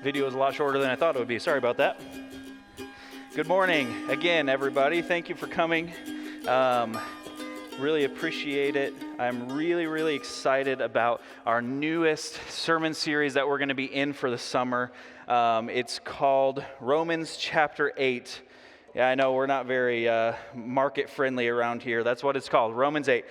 video is a lot shorter than I thought it would be. Sorry about that. Good morning again, everybody. Thank you for coming. Really appreciate it. I'm really excited about our newest sermon series that we're going to be in for the summer. It's called Romans chapter 8. Yeah, I know we're not very market friendly around here. That's what it's called, Romans 8.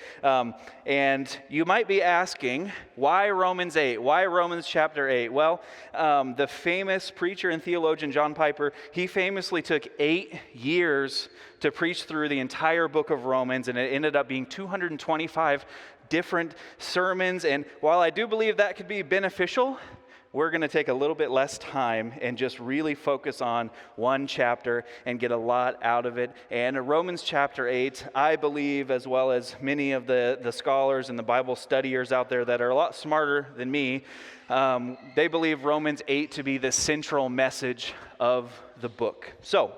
And you might be asking, why Romans 8? Why Romans chapter 8? Well, the famous preacher and theologian John Piper, he famously took 8 years to preach through the entire book of Romans, and it ended up being 225 different sermons. And while I do believe that could be beneficial, we're going to take a little bit less time and just really focus on one chapter and get a lot out of it. And Romans chapter 8, I believe, as well as many of the scholars and the Bible studiers out there that are a lot smarter than me, they believe Romans 8 to be the central message of the book. So,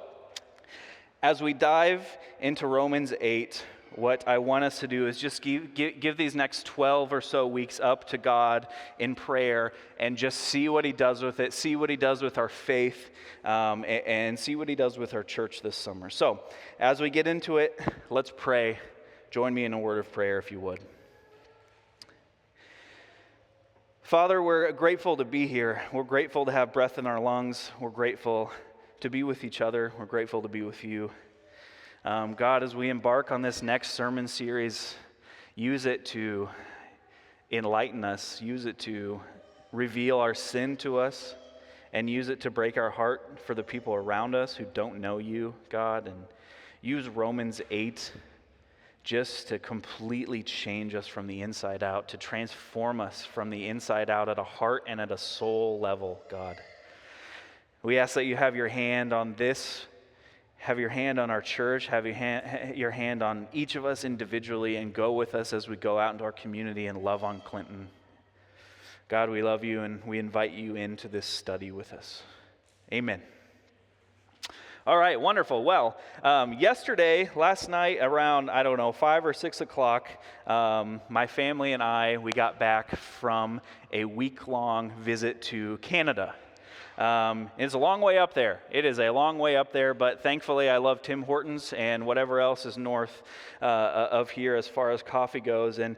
as we dive into Romans 8, what I want us to do is just give these next 12 or so weeks up to God in prayer and just see what He does with it, see what He does with our faith, and see what He does with our church this summer. So, as we get into it, let's pray. Join me in a word of prayer if you would. Father, we're grateful to be here. We're grateful to have breath in our lungs. We're grateful to be with each other. We're grateful to be with you. God, as we embark on this next sermon series, use it to enlighten us, use it to reveal our sin to us, and use it to break our heart for the people around us who don't know you, God, and use Romans 8 just to completely change us from the inside out, to transform us from the inside out at a heart and at a soul level, God. We ask that you have your hand on this. Have your hand on our church, have your hand on each of us individually, and go with us as we go out into our community and love on Clinton. God, we love you, and we invite you into this study with us. Amen. All right, wonderful. Well, last night, around, 5 or 6 o'clock, my family and we got back from a week-long visit to Canada. It's a long way up there. It is a long way up there, but thankfully I love Tim Hortons and whatever else is north of here as far as coffee goes. And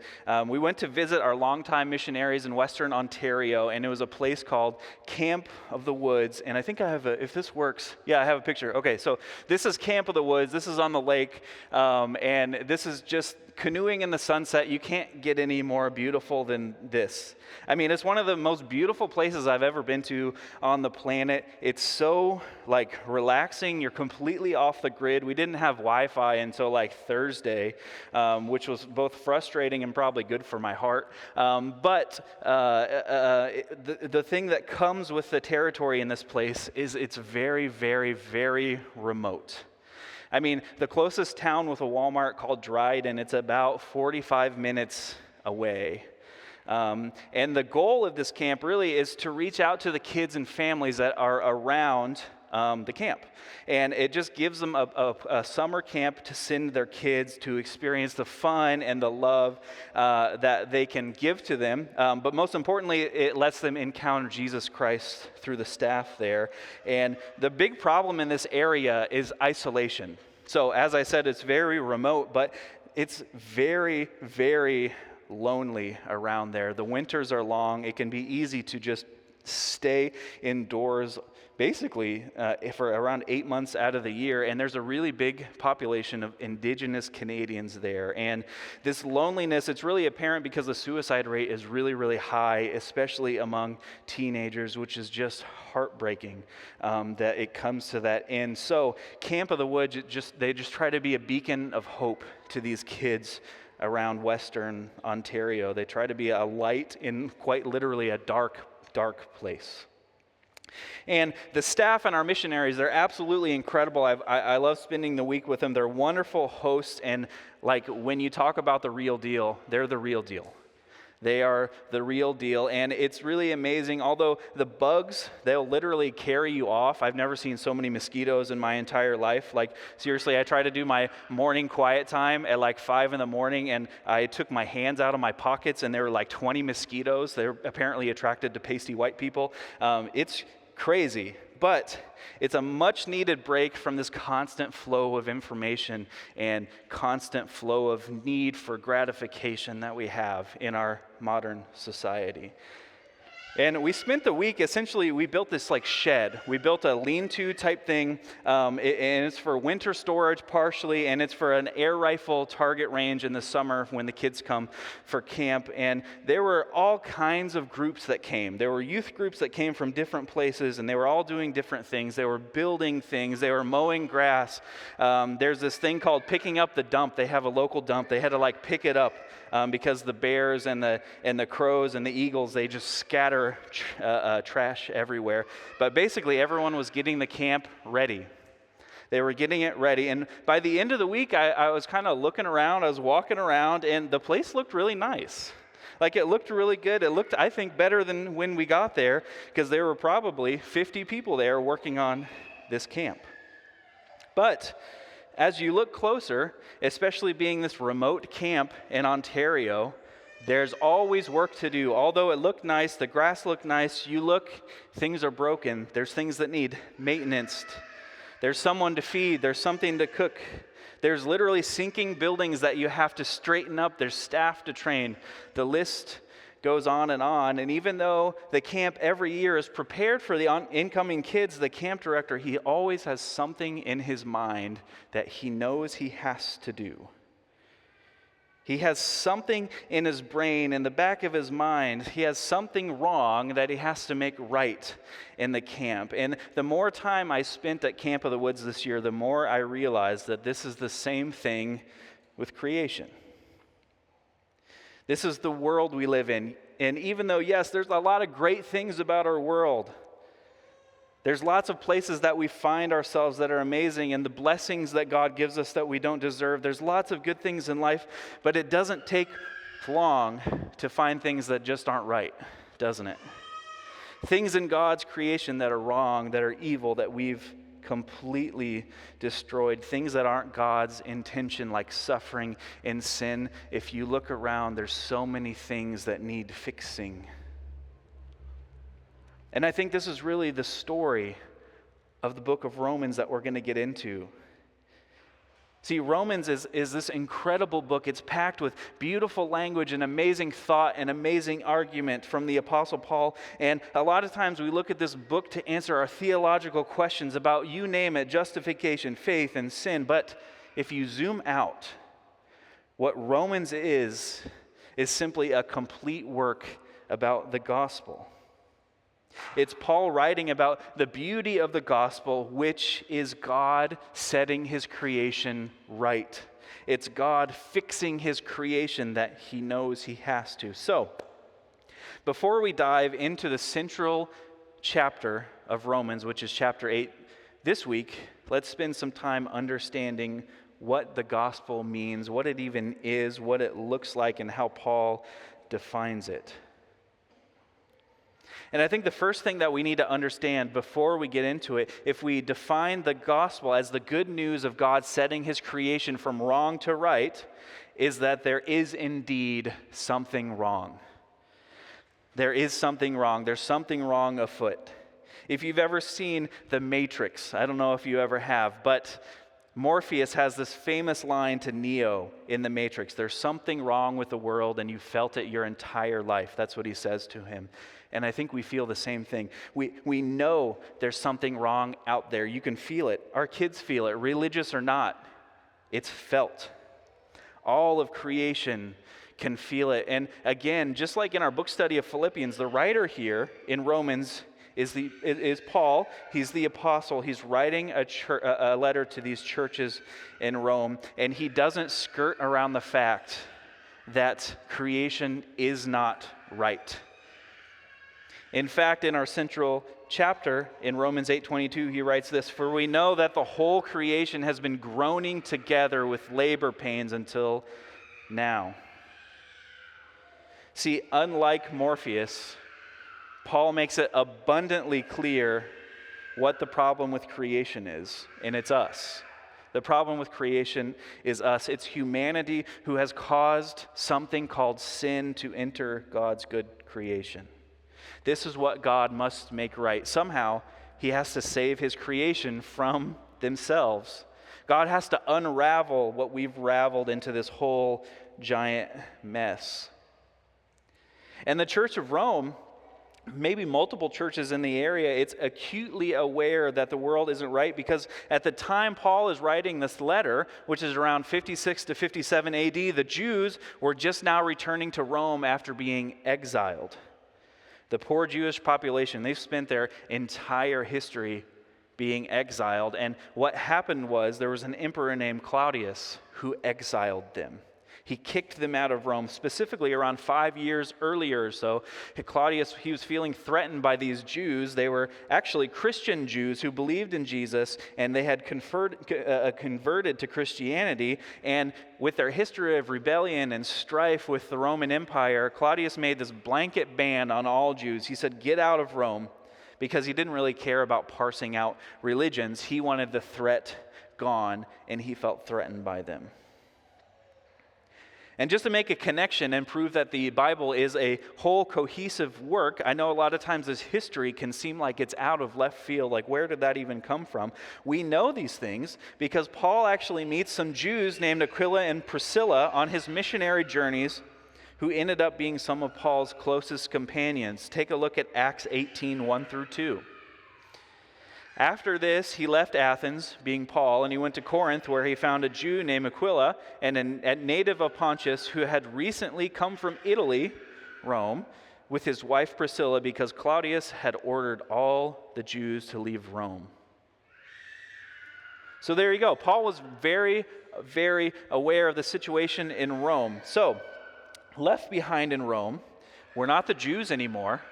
we went to visit our longtime missionaries in Western Ontario, and it was a place called Camp of the Woods. And I think I have if this works, yeah, I have a picture. Okay, so this is Camp of the Woods. This is on the lake, and this is just canoeing in the sunset. You can't get any more beautiful than this. I mean, it's one of the most beautiful places I've ever been to on the planet. It's so relaxing. You're completely off the grid. We didn't have Wi-Fi until Thursday, which was both frustrating and probably good for my heart. But the thing that comes with the territory in this place is it's very, very, very remote. I mean, the closest town with a Walmart called Dryden, it's about 45 minutes away. And the goal of this camp really is to reach out to the kids and families that are around the camp. And it just gives them a summer camp to send their kids to experience the fun and the love that they can give to them. But most importantly, it lets them encounter Jesus Christ through the staff there. And the big problem in this area is isolation. So as I said, it's very remote, but it's very, very lonely around there. The winters are long. It can be easy to just stay indoors basically for around 8 months out of the year, and there's a really big population of Indigenous Canadians there. And this loneliness, it's really apparent because the suicide rate is really, really high, especially among teenagers, which is just heartbreaking that it comes to that end. So Camp of the Woods, they just try to be a beacon of hope to these kids around Western Ontario. They try to be a light in quite literally a dark place. And the staff and our missionaries, they're absolutely incredible. I love spending the week with them. They're wonderful hosts, and when you talk about the real deal, they're the real deal. They are the real deal, and it's really amazing. Although the bugs, they'll literally carry you off. I've never seen so many mosquitoes in my entire life. Seriously, I try to do my morning quiet time at 5 in the morning, and I took my hands out of my pockets, and there were 20 mosquitoes. They're apparently attracted to pasty white people. It's crazy, but it's a much needed break from this constant flow of information and constant flow of need for gratification that we have in our modern society. And we spent the week, essentially, we built this like shed. We built a lean-to type thing, and it's for winter storage partially, and it's for an air rifle target range in the summer when the kids come for camp. And there were all kinds of groups that came. There were youth groups that came from different places, and they were all doing different things. They were building things. They were mowing grass. There's this thing called picking up the dump. They have a local dump. They had to like pick it up. Because the bears and the crows and the eagles, they just scatter trash everywhere. But basically, everyone was getting the camp ready. They were getting it ready. And by the end of the week, I was kind of looking around. I was walking around, and the place looked really nice. Like, it looked really good. It looked, I think, better than when we got there, because there were probably 50 people there working on this camp. But as you look closer, especially being this remote camp in Ontario, there's always work to do. Although it looked nice, the grass looked nice, you look, things are broken. There's things that need maintenance. There's someone to feed. There's something to cook. There's literally sinking buildings that you have to straighten up. There's staff to train. The list goes on. And even though the camp every year is prepared for the incoming kids, the camp director, he always has something in his mind that he knows he has to do. He has something in his brain, in the back of his mind. He has something wrong that he has to make right in the camp. And the more time I spent at Camp of the Woods this year, the more I realized that this is the same thing with creation. This is the world we live in. And even though, yes, there's a lot of great things about our world, there's lots of places that we find ourselves that are amazing, and the blessings that God gives us that we don't deserve. There's lots of good things in life, but it doesn't take long to find things that just aren't right, doesn't it? Things in God's creation that are wrong, that are evil, that we've completely destroyed, things that aren't God's intention, like suffering and sin. If you look around, there's so many things that need fixing. And I think this is really the story of the book of Romans that we're going to get into. See, Romans is this incredible book. It's packed with beautiful language and amazing thought and amazing argument from the Apostle Paul. And a lot of times we look at this book to answer our theological questions about, you name it, justification, faith, and sin. But if you zoom out, what Romans is simply a complete work about the gospel. It's Paul writing about the beauty of the gospel, which is God setting his creation right. It's God fixing his creation that he knows he has to. So, before we dive into the central chapter of Romans, which is chapter 8, this week, let's spend some time understanding what the gospel means, what it even is, what it looks like, and how Paul defines it. And I think the first thing that we need to understand before we get into it, if we define the gospel as the good news of God setting his creation from wrong to right, is that there is indeed something wrong. There is something wrong. There's something wrong afoot. If you've ever seen The Matrix, I don't know if you ever have, but Morpheus has this famous line to Neo in The Matrix. There's something wrong with the world, and you felt it your entire life. That's what he says to him. And I think we feel the same thing. We know there's something wrong out there. You can feel it. Our kids feel it, religious or not. It's felt. All of creation can feel it. And again, just like in our book study of Philippians, the writer here in Romans is Paul. He's the apostle. He's writing a letter to these churches in Rome, and he doesn't skirt around the fact that creation is not right. In fact, in our central chapter in Romans 8:22, he writes this, "For we know that the whole creation has been groaning together with labor pains until now." See, unlike Morpheus, Paul makes it abundantly clear what the problem with creation is, and it's us. The problem with creation is us. It's humanity who has caused something called sin to enter God's good creation. This is what God must make right. Somehow, he has to save his creation from themselves. God has to unravel what we've raveled into this whole giant mess. And the Church of Rome, maybe multiple churches in the area, it's acutely aware that the world isn't right, because at the time Paul is writing this letter, which is around 56 to 57 AD, the Jews were just now returning to Rome after being exiled. The poor Jewish population, they've spent their entire history being exiled. And what happened was there was an emperor named Claudius who exiled them. He kicked them out of Rome, specifically around 5 years earlier or so. Claudius, he was feeling threatened by these Jews. They were actually Christian Jews who believed in Jesus, and they had converted to Christianity. And with their history of rebellion and strife with the Roman Empire, Claudius made this blanket ban on all Jews. He said, "Get out of Rome," because he didn't really care about parsing out religions. He wanted the threat gone, and he felt threatened by them. And just to make a connection and prove that the Bible is a whole cohesive work, I know a lot of times this history can seem like it's out of left field, like where did that even come from? We know these things because Paul actually meets some Jews named Aquila and Priscilla on his missionary journeys who ended up being some of Paul's closest companions. Take a look at Acts 18, 1 through 2. After this, he left Athens, being Paul, and he went to Corinth, where he found a Jew named Aquila, and a native of Pontus, who had recently come from Italy, Rome, with his wife Priscilla, because Claudius had ordered all the Jews to leave Rome. So there you go. Paul was very, very aware of the situation in Rome. So, left behind in Rome were not the Jews anymore,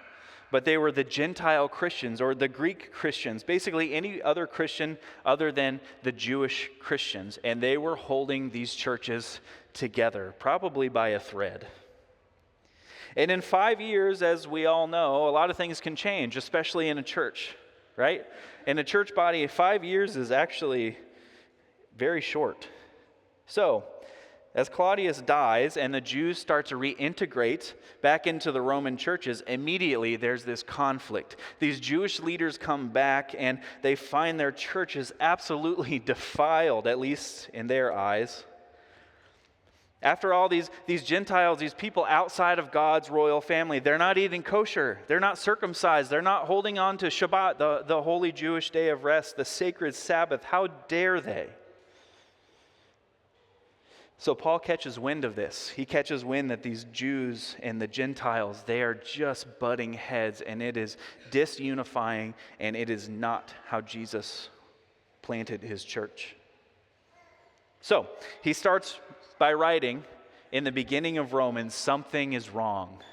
but they were the Gentile Christians, or the Greek Christians, basically any other Christian other than the Jewish Christians. And they were holding these churches together, probably by a thread. And in 5 years, as we all know, a lot of things can change, especially in a church, right? In a church body, 5 years is actually very short. So, as Claudius dies and the Jews start to reintegrate back into the Roman churches, immediately there's this conflict. These Jewish leaders come back and they find their churches absolutely defiled, at least in their eyes. After all, these Gentiles, these people outside of God's royal family, they're not eating kosher, they're not circumcised, they're not holding on to Shabbat, the holy Jewish day of rest, the sacred Sabbath. How dare they? So Paul catches wind of this. He catches wind that these Jews and the Gentiles, they are just butting heads, and it is disunifying, and it is not how Jesus planted his church. So he starts by writing in the beginning of Romans, something is wrong.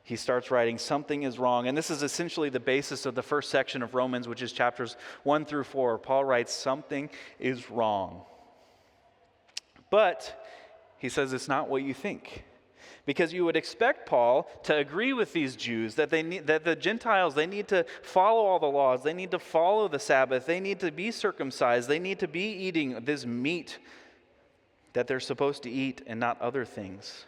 He starts writing, something is wrong. And this is essentially the basis of the first section of Romans, which is chapters 1 through 4. Paul writes, something is wrong. But he says it's not what you think. Because you would expect Paul to agree with these Jews that the Gentiles, they need to follow all the laws, they need to follow the Sabbath, they need to be circumcised, they need to be eating this meat that they're supposed to eat and not other things.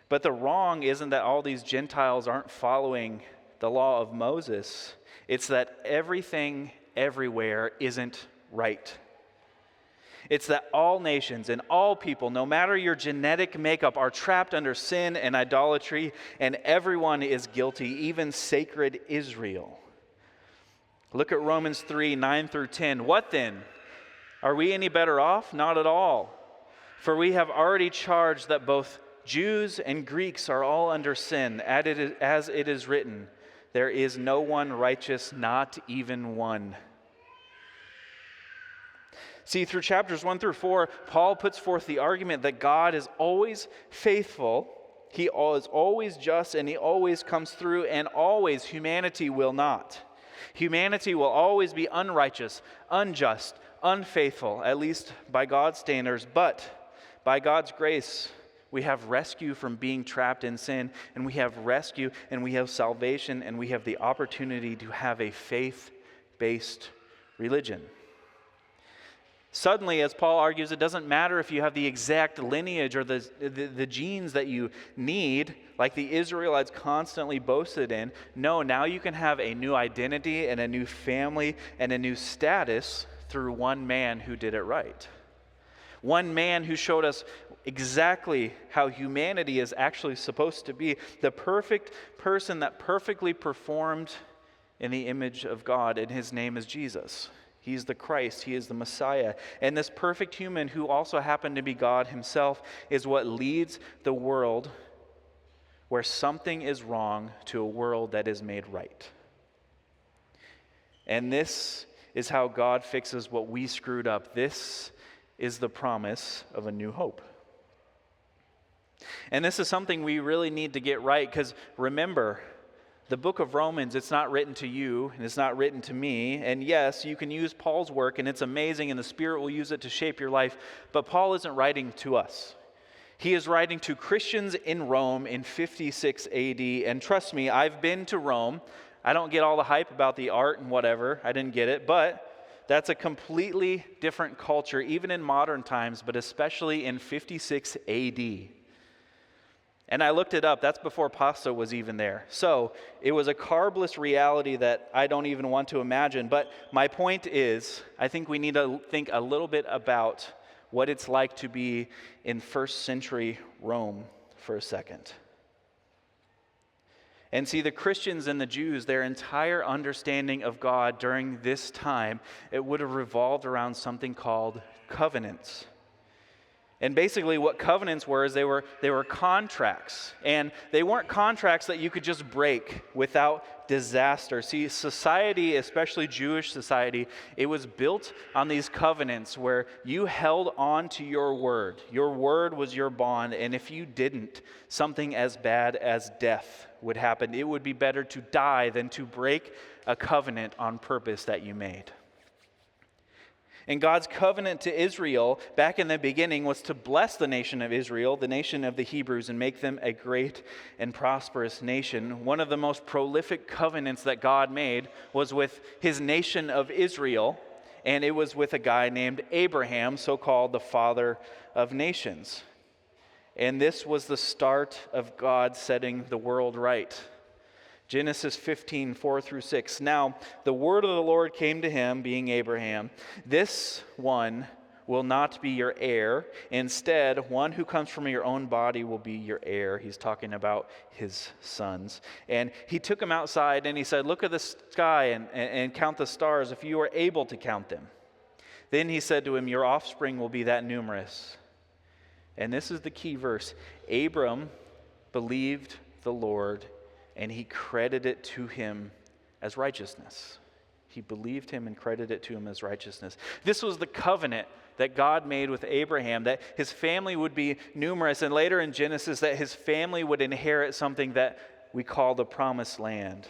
But the wrong isn't that all these Gentiles aren't following the law of Moses. It's that everything everywhere isn't right. It's that all nations and all people, no matter your genetic makeup, are trapped under sin and idolatry, and everyone is guilty, even sacred Israel. Look at Romans 3, 9 through 10. What then? Are we any better off? Not at all. For we have already charged that both Jews and Greeks are all under sin, as it is written, there is no one righteous, not even one. See, through chapters 1 through 4, Paul puts forth the argument that God is always faithful, he is always just, and he always comes through, and always humanity will not. Humanity will always be unrighteous, unjust, unfaithful, at least by God's standards, but by God's grace, we have rescue from being trapped in sin, and we have rescue, and we have salvation, and we have the opportunity to have a faith-based religion. Suddenly, as Paul argues, it doesn't matter if you have the exact lineage or the genes that you need, like the Israelites constantly boasted in. No, now you can have a new identity and a new family and a new status through one man who did it right. One man who showed us exactly how humanity is actually supposed to be. The perfect person that perfectly performed in the image of God, and his name is Jesus. He's the Christ. He is the Messiah. And this perfect human, who also happened to be God himself, is what leads the world where something is wrong to a world that is made right. And this is how God fixes what we screwed up. This is the promise of a new hope. And this is something we really need to get right, because remember, the book of Romans, it's not written to you, and it's not written to me. And yes, you can use Paul's work, and it's amazing, and the Spirit will use it to shape your life. But Paul isn't writing to us. He is writing to Christians in Rome in 56 AD. And trust me, I've been to Rome. I don't get all the hype about the art and whatever. I didn't get it. But that's a completely different culture, even in modern times, but especially in 56 AD. And I looked it up. That's before pasta was even there. So it was a carbless reality that I don't even want to imagine. But my point is, I think we need to think a little bit about what it's like to be in first century Rome for a second. And see, the Christians and the Jews, their entire understanding of God during this time, it would have revolved around something called covenants. And basically what covenants were is they were contracts. And they weren't contracts that you could just break without disaster. See, society, especially Jewish society, it was built on these covenants where you held on to your word. Your word was your bond. And if you didn't, something as bad as death would happen. It would be better to die than to break a covenant on purpose that you made. And God's covenant to Israel back in the beginning was to bless the nation of Israel, the nation of the Hebrews, and make them a great and prosperous nation. One of the most prolific covenants that God made was with his nation of Israel, and it was with a guy named Abraham, so-called the father of nations. And this was the start of God setting the world right. Genesis 15, 4-6. Now, the word of the Lord came to him, being Abraham. This one will not be your heir. Instead, one who comes from your own body will be your heir. He's talking about his sons. And he took him outside and he said, look at the sky and count the stars if you are able to count them. Then he said to him, your offspring will be that numerous. And this is the key verse. Abram believed the Lord, and he credited it to him as righteousness. He believed him and credited it to him as righteousness. This was the covenant that God made with Abraham, that his family would be numerous, and later in Genesis, that his family would inherit something that we call the promised land.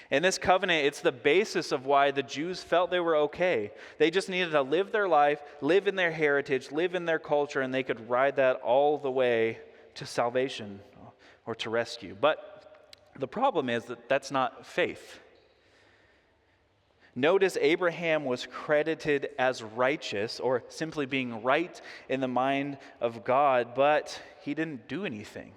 And this covenant, it's the basis of why the Jews felt they were okay. They just needed to live their life, live in their heritage, live in their culture, and they could ride that all the way to salvation or to rescue. But the problem is that that's not faith. Notice Abraham was credited as righteous, or simply being right in the mind of God, but he didn't do anything.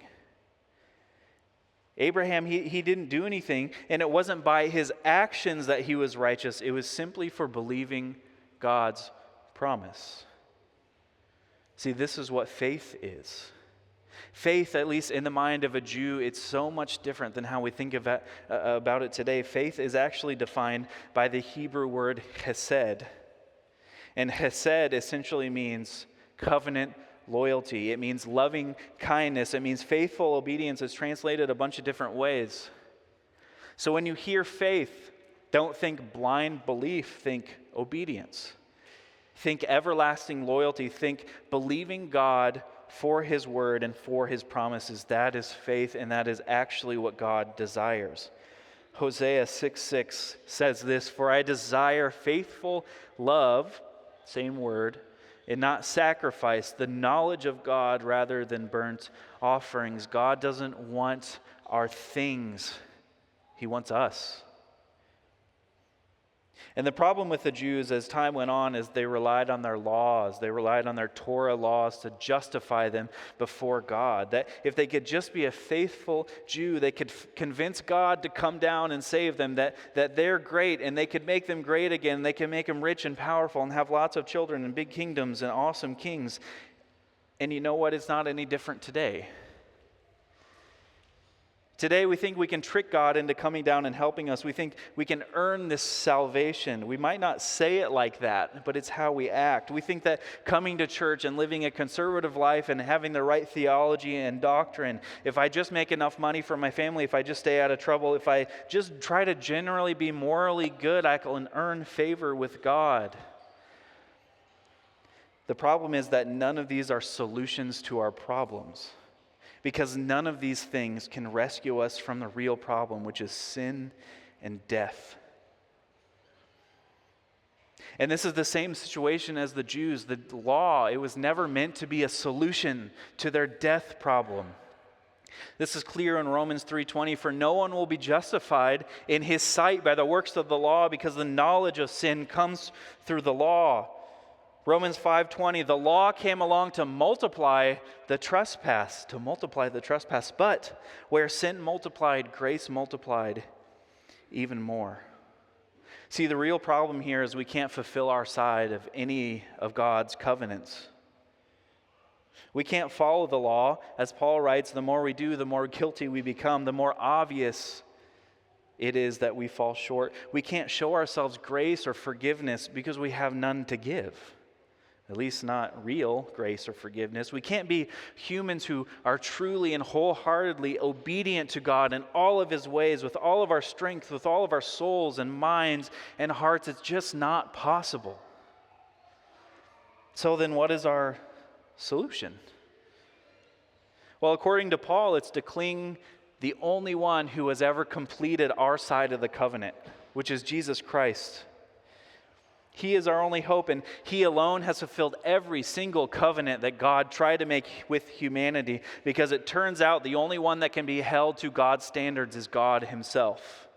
Abraham, he didn't do anything, and it wasn't by his actions that he was righteous. It was simply for believing God's promise. See, this is what faith is. Faith, at least in the mind of a Jew, it's so much different than how we think about it today. Faith is actually defined by the Hebrew word hesed. And hesed essentially means covenant loyalty. It means loving kindness. It means faithful obedience. It's translated a bunch of different ways. So when you hear faith, don't think blind belief, think obedience. Think everlasting loyalty. Think believing God for his word and for his promises. That is faith, and that is actually what God desires. Hosea 6:6 says this, for I desire faithful love, same word, and not sacrifice, the knowledge of God rather than burnt offerings. God doesn't want our things. He wants us. And the problem with the Jews as time went on is they relied on their laws. They relied on their Torah laws to justify them before God. That if they could just be a faithful Jew, they could convince God to come down and save them, that they're great and they could make them great again. They can make them rich and powerful and have lots of children and big kingdoms and awesome kings. And you know what? It's not any different today. Today we think we can trick God into coming down and helping us. We think we can earn this salvation. We might not say it like that, but it's how we act. We think that coming to church and living a conservative life and having the right theology and doctrine, if I just make enough money for my family, if I just stay out of trouble, if I just try to generally be morally good, I can earn favor with God. The problem is that none of these are solutions to our problems. Because none of these things can rescue us from the real problem, which is sin and death. And this is the same situation as the Jews. The law, it was never meant to be a solution to their death problem. This is clear in Romans 3:20, for no one will be justified in his sight by the works of the law, because the knowledge of sin comes through the law. Romans 5:20, the law came along to multiply the trespass, but where sin multiplied, grace multiplied even more. See, the real problem here is we can't fulfill our side of any of God's covenants. We can't follow the law. As Paul writes, the more we do, the more guilty we become, the more obvious it is that we fall short. We can't show ourselves grace or forgiveness because we have none to give. At least not real grace or forgiveness. We can't be humans who are truly and wholeheartedly obedient to God in all of His ways, with all of our strength, with all of our souls and minds and hearts. It's just not possible. So then what is our solution? Well, according to Paul, it's to cling the only one who has ever completed our side of the covenant, which is Jesus Christ. He is our only hope, and He alone has fulfilled every single covenant that God tried to make with humanity, because it turns out the only one that can be held to God's standards is God Himself.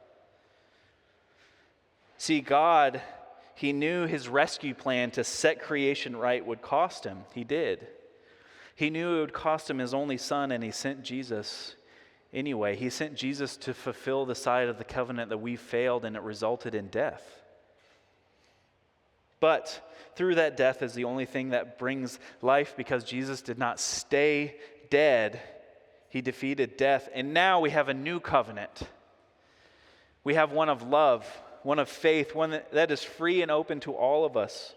See, God, He knew His rescue plan to set creation right would cost Him. He did. He knew it would cost Him His only Son, and He sent Jesus anyway. He sent Jesus to fulfill the side of the covenant that we failed, and it resulted in death. But through that death is the only thing that brings life, because Jesus did not stay dead. He defeated death. And now we have a new covenant. We have one of love, one of faith, one that is free and open to all of us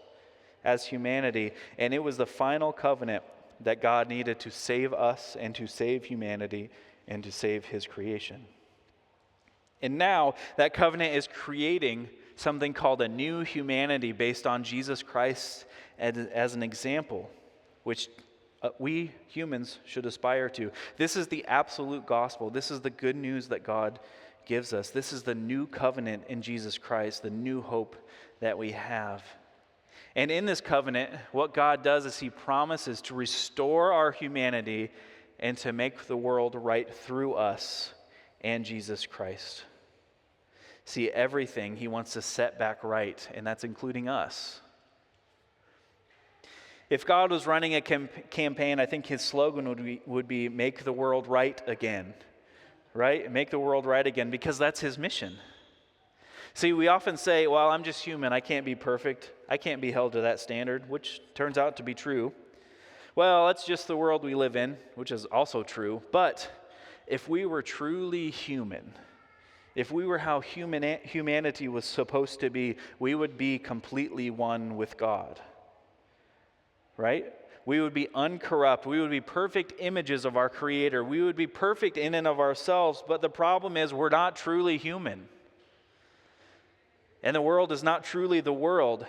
as humanity. And it was the final covenant that God needed to save us and to save humanity and to save His creation. And now that covenant is creating something called a new humanity based on Jesus Christ as an example, which we humans should aspire to. This is the absolute gospel. This is the good news that God gives us. This is the new covenant in Jesus Christ, the new hope that we have. And in this covenant, what God does is He promises to restore our humanity and to make the world right through us and Jesus Christ. See, everything He wants to set back right, and that's including us. If God was running a campaign, I think His slogan would be make the world right again, right? Make the world right again, because that's His mission. See, we often say, well, I'm just human. I can't be perfect. I can't be held to that standard, which turns out to be true. Well, that's just the world we live in, which is also true. But if we were truly human, if we were how humanity was supposed to be, we would be completely one with God, right? We would be uncorrupt. We would be perfect images of our Creator. We would be perfect in and of ourselves, but the problem is we're not truly human. And the world is not truly the world.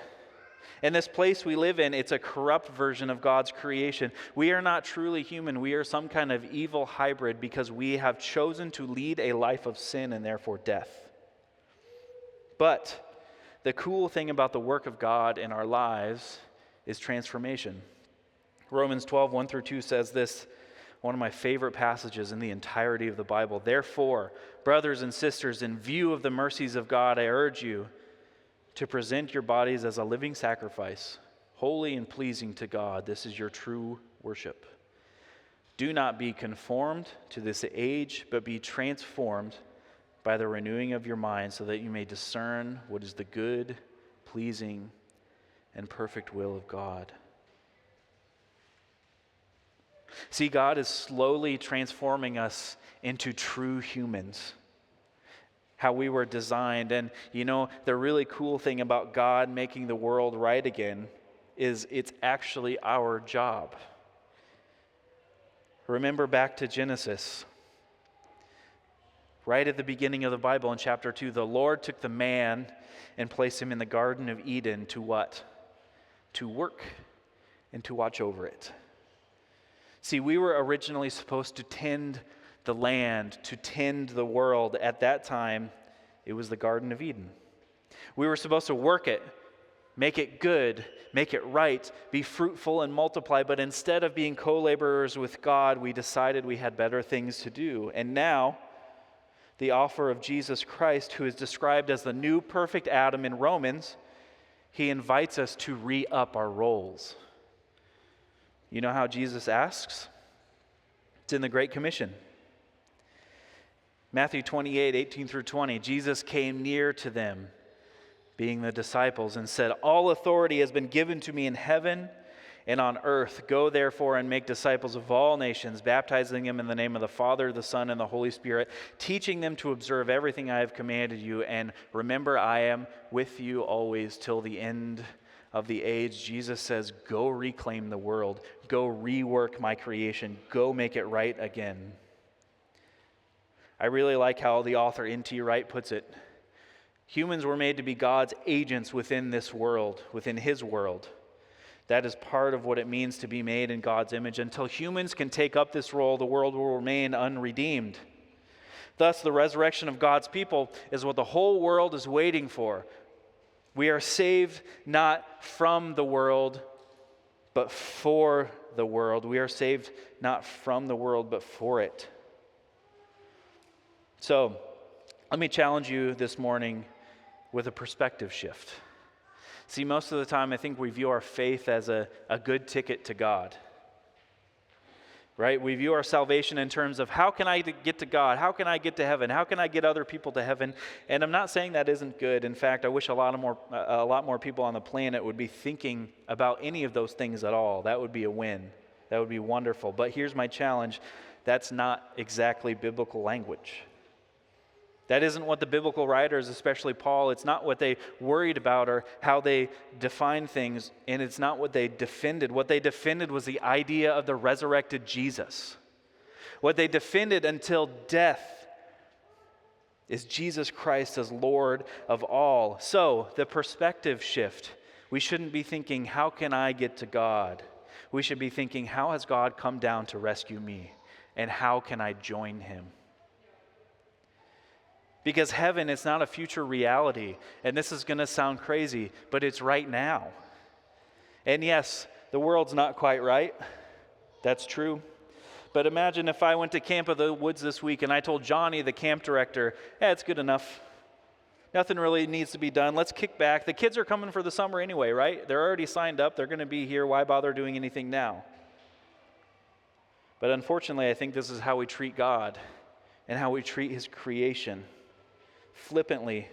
And this place we live in, it's a corrupt version of God's creation. We are not truly human. We are some kind of evil hybrid because we have chosen to lead a life of sin and therefore death. But the cool thing about the work of God in our lives is transformation. Romans 12, 1-2 says this, one of my favorite passages in the entirety of the Bible. Therefore, brothers and sisters, in view of the mercies of God, I urge you to present your bodies as a living sacrifice, holy and pleasing to God. This is your true worship. Do not be conformed to this age, but be transformed by the renewing of your mind, so that you may discern what is the good, pleasing, and perfect will of God. See, God is slowly transforming us into true humans, how we were designed. And the really cool thing about God making the world right again is it's actually our job. Remember back to Genesis. Right at the beginning of the Bible in chapter 2, the Lord took the man and placed him in the Garden of Eden to what? To work and to watch over it. See, we were originally supposed to tend the land, to tend the world. At that time, it was the Garden of Eden. We were supposed to work it, make it good, make it right, be fruitful and multiply. But instead of being co-laborers with God, we decided we had better things to do. And now, the offer of Jesus Christ, who is described as the new perfect Adam in Romans, he invites us to re-up our roles. You know how Jesus asks? It's in the Great Commission. Matthew 28, 18 through 20, Jesus came near to them, being the disciples, and said, "All authority has been given to me in heaven and on earth. Go therefore and make disciples of all nations, baptizing them in the name of the Father, the Son, and the Holy Spirit, teaching them to observe everything I have commanded you. And remember, I am with you always till the end of the age." Jesus says, go reclaim the world. Go rework my creation. Go make it right again. I really like how the author N.T. Wright puts it. Humans were made to be God's agents within this world, within his world. That is part of what it means to be made in God's image. Until humans can take up this role, the world will remain unredeemed. Thus, the resurrection of God's people is what the whole world is waiting for. We are saved not from the world, but for the world. We are saved not from the world, but for it. So, let me challenge you this morning with a perspective shift. See, most of the time I think we view our faith as a good ticket to God. Right? We view our salvation in terms of how can I get to God? How can I get to heaven? How can I get other people to heaven? And I'm not saying that isn't good. In fact, I wish a lot more people on the planet would be thinking about any of those things at all. That would be a win. That would be wonderful. But here's my challenge. That's not exactly biblical language. That isn't what the biblical writers, especially Paul, it's not what they worried about or how they defined things, and it's not what they defended. What they defended was the idea of the resurrected Jesus. What they defended until death is Jesus Christ as Lord of all. So, the perspective shift. We shouldn't be thinking, how can I get to God? We should be thinking, how has God come down to rescue me? And how can I join him? Because heaven is not a future reality, and this is going to sound crazy, but it's right now. And yes, the world's not quite right. That's true. But imagine if I went to Camp of the Woods this week and I told Johnny, the camp director, it's good enough. Nothing really needs to be done. Let's kick back. The kids are coming for the summer anyway, right? They're already signed up. They're going to be here. Why bother doing anything now? But unfortunately, I think this is how we treat God and how we treat his creation. Flippantly.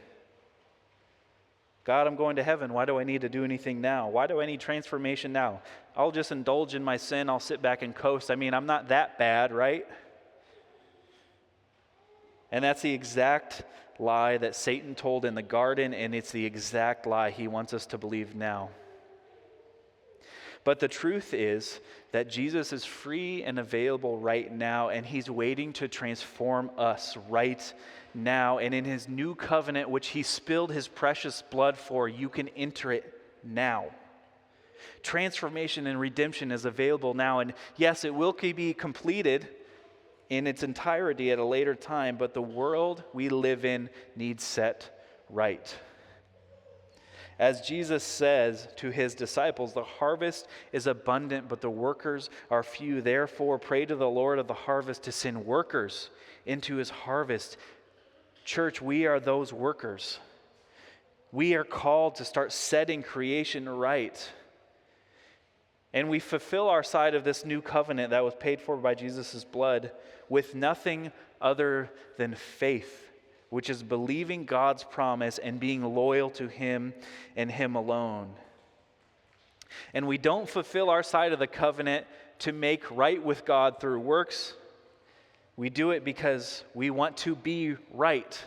God, I'm going to heaven. Why do I need to do anything now? Why do I need transformation now? I'll just indulge in my sin. I'll sit back and coast. I mean, I'm not that bad, right? And that's the exact lie that Satan told in the garden, and it's the exact lie he wants us to believe now. But the truth is that Jesus is free and available right now, and he's waiting to transform us right now. And in his new covenant, which he spilled his precious blood for, you can enter it now. Transformation and redemption is available now. And yes, it will be completed in its entirety at a later time, but the world we live in needs set right. As Jesus says to his disciples, the harvest is abundant, but the workers are few. Therefore, pray to the Lord of the harvest to send workers into his harvest. Church, we are those workers. We are called to start setting creation right. And we fulfill our side of this new covenant that was paid for by Jesus' blood with nothing other than faith, which is believing God's promise and being loyal to Him and Him alone. And we don't fulfill our side of the covenant to make right with God through works. We do it because we want to be right.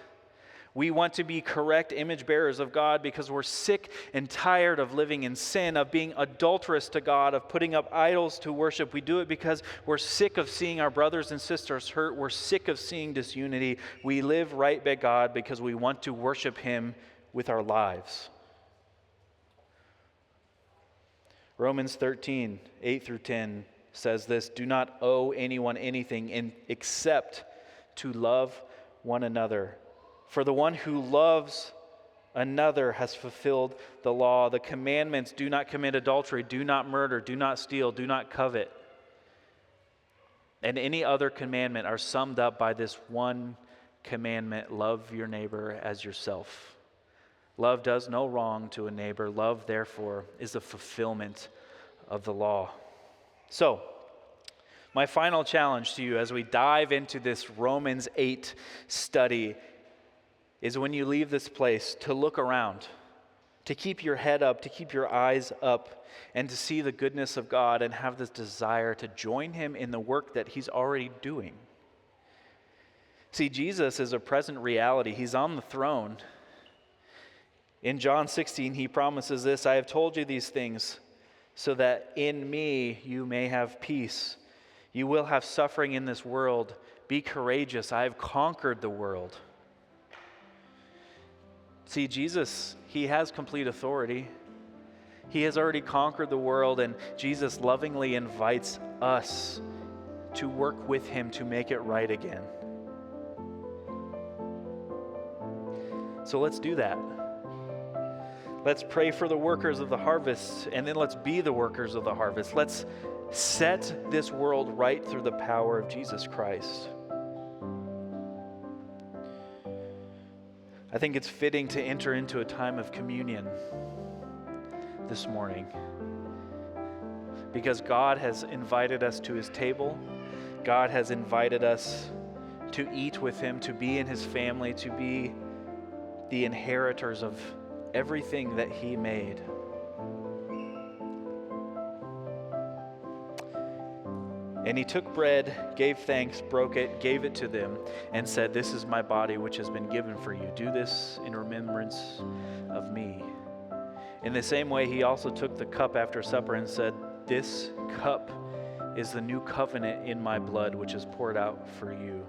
We want to be correct image bearers of God because we're sick and tired of living in sin, of being adulterous to God, of putting up idols to worship. We do it because we're sick of seeing our brothers and sisters hurt. We're sick of seeing disunity. We live right by God because we want to worship Him with our lives. Romans 13, 8 through 10 says this, "Do not owe anyone anything except to love one another. For the one who loves another has fulfilled the law. The commandments: do not commit adultery, do not murder, do not steal, do not covet, and any other commandment are summed up by this one commandment: love your neighbor as yourself. Love does no wrong to a neighbor. Love, therefore, is the fulfillment of the law." So, my final challenge to you as we dive into this Romans 8 study is, when you leave this place, to look around, to keep your head up, to keep your eyes up, and to see the goodness of God and have this desire to join Him in the work that He's already doing. See, Jesus is a present reality. He's on the throne. In John 16, He promises this, "I have told you these things so that in me you may have peace. You will have suffering in this world. Be courageous. I have conquered the world." See, Jesus, He has complete authority. He has already conquered the world, and Jesus lovingly invites us to work with Him to make it right again. So let's do that. Let's pray for the workers of the harvest, and then let's be the workers of the harvest. Let's set this world right through the power of Jesus Christ. I think it's fitting to enter into a time of communion this morning, because God has invited us to His table. God has invited us to eat with Him, to be in His family, to be the inheritors of everything that He made. And He took bread, gave thanks, broke it, gave it to them, and said, "This is my body which has been given for you. Do this in remembrance of me." In the same way, He also took the cup after supper and said, "This cup is the new covenant in my blood, which is poured out for you.